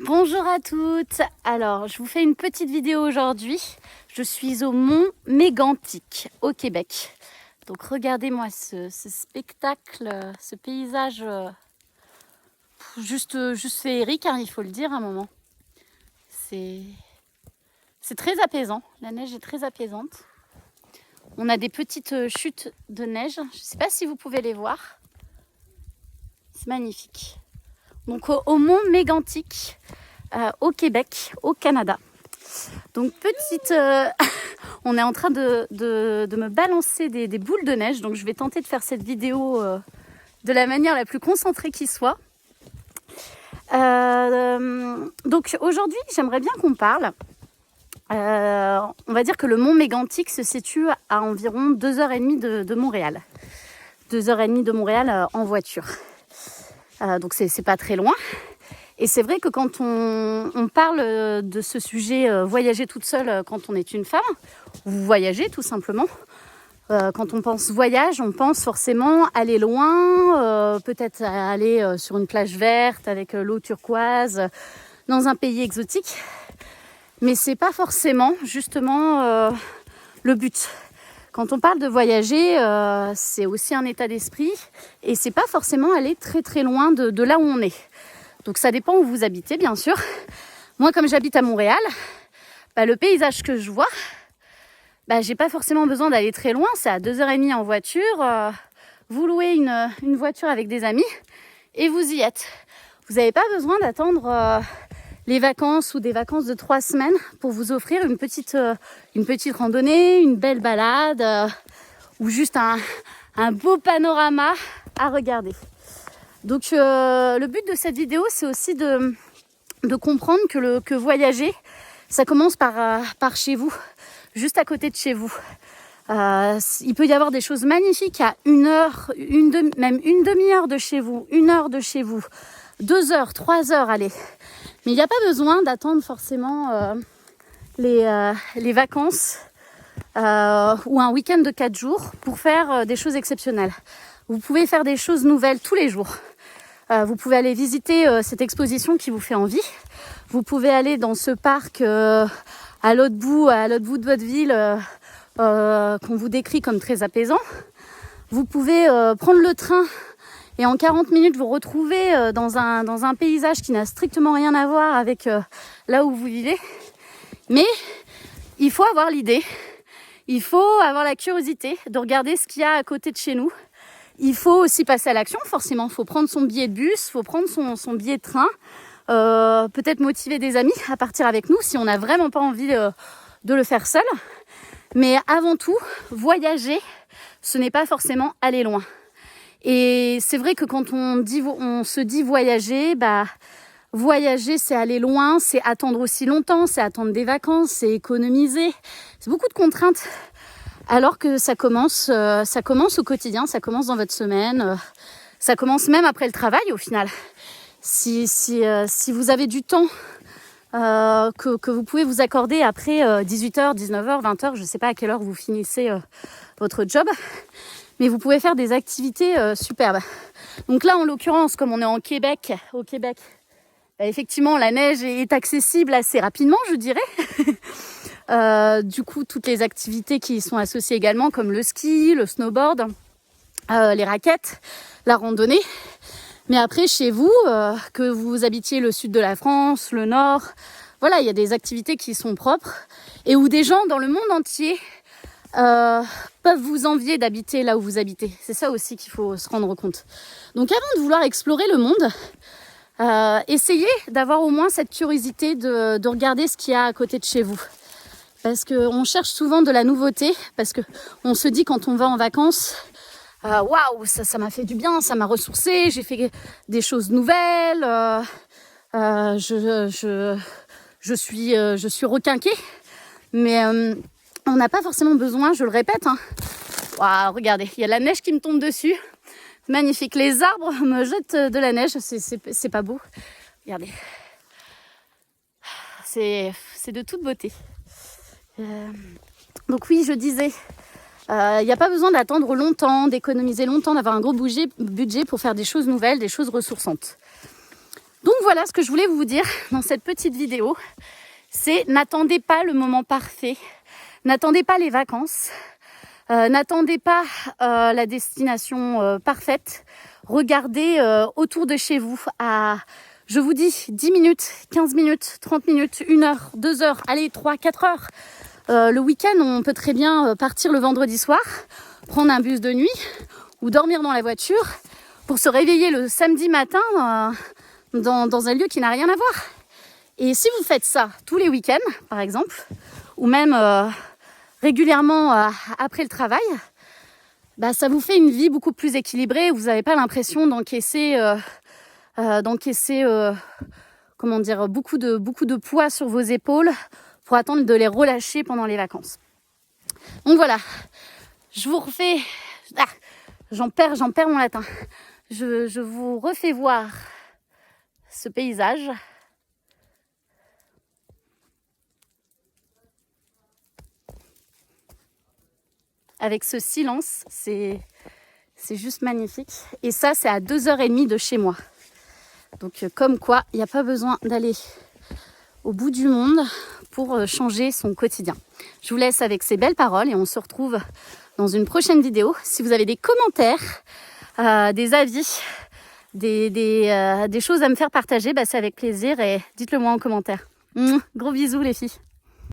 Bonjour à toutes. Alors, je vous fais une petite vidéo aujourd'hui. Je suis au Mont Mégantic, au Québec. Donc, regardez-moi ce spectacle, ce paysage juste féerique, hein, il faut le dire à un moment. C'est très apaisant. La neige est très apaisante. On a des petites chutes de neige. Je ne sais pas si vous pouvez les voir. C'est magnifique. Donc, au Mont Mégantic, au Québec, au Canada. Donc on est en train de me balancer des boules de neige. Donc je vais tenter de faire cette vidéo de la manière la plus concentrée qui soit. Donc aujourd'hui, j'aimerais bien qu'on parle. On va dire que le Mont Mégantic se situe à environ 2h30 de Montréal. 2h30 de Montréal en voiture. Donc c'est pas très loin. Et c'est vrai que quand on parle de ce sujet, voyager toute seule quand on est une femme, ou voyager tout simplement, quand on pense voyage, on pense forcément aller loin, peut-être aller sur une plage verte avec l'eau turquoise, dans un pays exotique. Mais c'est pas forcément justement le but. Quand on parle de voyager, c'est aussi un état d'esprit et c'est pas forcément aller très très loin de là où on est. Donc ça dépend où vous habitez, bien sûr. Moi, comme j'habite à Montréal, le paysage que je vois, j'ai pas forcément besoin d'aller très loin. C'est à 2h30 en voiture. Vous louez une voiture avec des amis et vous y êtes. Vous n'avez pas besoin d'attendre les vacances ou des vacances de 3 semaines pour vous offrir une petite randonnée, une belle balade ou juste un beau panorama à regarder. Donc le but de cette vidéo, c'est aussi de comprendre que voyager, ça commence par chez vous, juste à côté de chez vous. Il peut y avoir des choses magnifiques à même une demi-heure de chez vous, 1 heure de chez vous, 2 heures, 3 heures, allez. Mais il n'y a pas besoin d'attendre forcément les vacances ou un week-end de 4 jours pour faire des choses exceptionnelles. Vous pouvez faire des choses nouvelles tous les jours. Vous pouvez aller visiter cette exposition qui vous fait envie. Vous pouvez aller dans ce parc à l'autre bout de votre ville qu'on vous décrit comme très apaisant. Vous pouvez prendre le train et en 40 minutes vous retrouver dans un paysage qui n'a strictement rien à voir avec là où vous vivez. Mais il faut avoir l'idée, il faut avoir la curiosité de regarder ce qu'il y a à côté de chez nous. Il faut aussi passer à l'action, forcément. Il faut prendre son billet de bus, il faut prendre son billet de train. Peut-être motiver des amis à partir avec nous si on n'a vraiment pas envie de le faire seul. Mais avant tout, voyager, ce n'est pas forcément aller loin. Et c'est vrai que quand on se dit voyager, voyager c'est aller loin, c'est attendre aussi longtemps, c'est attendre des vacances, c'est économiser. C'est beaucoup de contraintes. Alors que ça commence au quotidien, ça commence dans votre semaine, ça commence même après le travail au final. Si vous avez du temps que vous pouvez vous accorder après 18h, 19h, 20h, je ne sais pas à quelle heure vous finissez votre job, mais vous pouvez faire des activités superbes. Donc là, en l'occurrence, comme on est au Québec, effectivement, la neige est accessible assez rapidement, je dirais. Du coup, toutes les activités qui y sont associées également, comme le ski, le snowboard, les raquettes, la randonnée. Mais après, chez vous, que vous habitiez le sud de la France, le nord, voilà, il y a des activités qui sont propres et où des gens dans le monde entier peuvent vous envier d'habiter là où vous habitez. C'est ça aussi qu'il faut se rendre compte. Donc avant de vouloir explorer le monde, essayez d'avoir au moins cette curiosité de regarder ce qu'il y a à côté de chez vous. Parce qu'on cherche souvent de la nouveauté, parce qu'on se dit quand on va en vacances, waouh, ça m'a fait du bien, ça m'a ressourcé, j'ai fait des choses nouvelles, je suis requinquée. Mais on n'a pas forcément besoin, je le répète. Waouh, regardez, il y a la neige qui me tombe dessus. Magnifique, les arbres me jettent de la neige, c'est pas beau. Regardez, c'est de toute beauté. Donc oui, je disais, il n'y a pas besoin d'attendre longtemps, d'économiser longtemps, d'avoir un gros budget pour faire des choses nouvelles, des choses ressourçantes. Donc voilà ce que je voulais vous dire dans cette petite vidéo. C'est n'attendez pas le moment parfait, n'attendez pas les vacances, n'attendez pas la destination parfaite. Regardez autour de chez vous à, je vous dis, 10 minutes, 15 minutes, 30 minutes, 1 heure, 2 heures, allez, 3, 4 heures. Le week-end, on peut très bien partir le vendredi soir, prendre un bus de nuit ou dormir dans la voiture pour se réveiller le samedi matin dans un lieu qui n'a rien à voir. Et si vous faites ça tous les week-ends, par exemple, ou même régulièrement après le travail, bah, ça vous fait une vie beaucoup plus équilibrée. Vous n'avez pas l'impression d'encaisser comment dire, beaucoup de poids sur vos épaules pour attendre de les relâcher pendant les vacances. Donc voilà, je vous refais... Ah, j'en perds mon latin. Je vous refais voir ce paysage. Avec ce silence, c'est juste magnifique. Et ça, c'est à 2h30 de chez moi. Donc comme quoi, il n'y a pas besoin d'aller au bout du monde pour changer son quotidien. Je vous laisse avec ces belles paroles et on se retrouve dans une prochaine vidéo. Si vous avez des commentaires, des avis, des choses à me faire partager, bah, c'est avec plaisir et dites-le moi en commentaire. Gros bisous les filles.